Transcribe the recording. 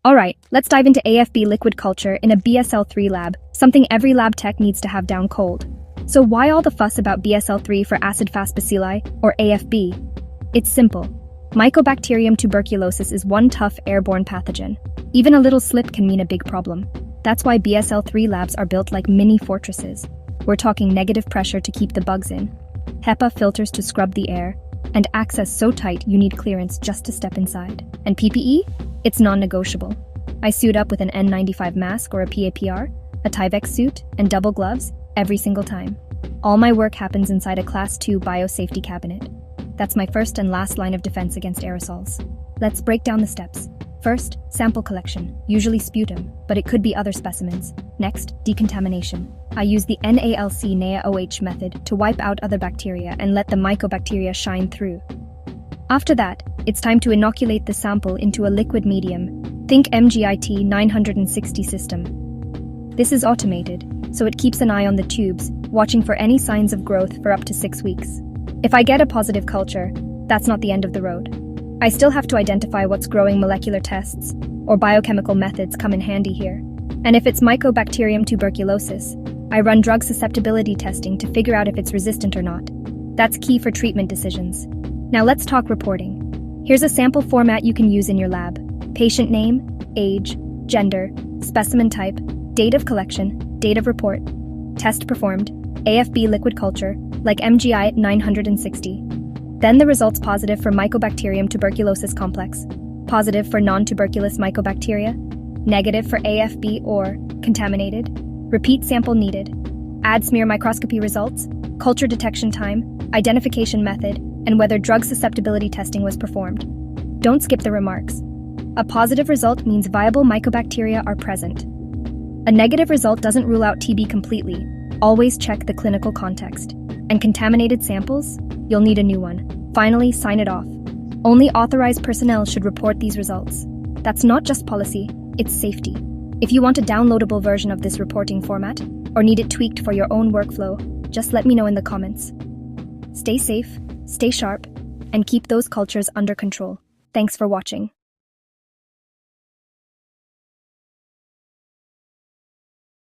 Alright, let's dive into AFB liquid culture in a BSL-3 lab, something every lab tech needs to have down cold. So why all the fuss about BSL-3 for acid-fast bacilli, or AFB? It's simple. Mycobacterium tuberculosis is one tough airborne pathogen. Even a little slip can mean a big problem. That's why BSL-3 labs are built like mini fortresses. We're talking negative pressure to keep the bugs in, HEPA filters to scrub the air, and access so tight you need clearance just to step inside. And PPE? It's non-negotiable. I suit up with an N95 mask or a PAPR, a Tyvek suit, and double gloves every single time. All my work happens inside a Class 2 biosafety cabinet. That's my first and last line of defense against aerosols. Let's break down the steps. First, sample collection, usually sputum, but it could be other specimens. Next, decontamination. I use the NALC method to wipe out other bacteria and let the mycobacteria shine through. After that, it's time to inoculate the sample into a liquid medium. Think MGIT 960 system. This is automated, so it keeps an eye on the tubes, watching for any signs of growth for up to 6 weeks. If I get a positive culture, that's not the end of the road. I still have to identify what's growing. Molecular tests or biochemical methods come in handy here. And if it's Mycobacterium tuberculosis, I run drug susceptibility testing to figure out if it's resistant or not. That's key for treatment decisions. Now let's talk reporting. Here's a sample format you can use in your lab. Patient name, age, gender, specimen type, date of collection, date of report, test performed, AFB liquid culture, like MGI 960. Then the results: positive for Mycobacterium tuberculosis complex, positive for non-tuberculous mycobacteria, negative for AFB or contaminated. Repeat sample needed. Add smear microscopy results, culture detection time, identification method, and whether drug susceptibility testing was performed. Don't skip the remarks. A positive result means viable mycobacteria are present. A negative result doesn't rule out TB completely. Always check the clinical context. And contaminated samples? You'll need a new one. Finally, sign it off. Only authorized personnel should report these results. That's not just policy, it's safety. If you want a downloadable version of this reporting format, or need it tweaked for your own workflow, just let me know in the comments. Stay safe, stay sharp, and keep those cultures under control. Thanks for watching.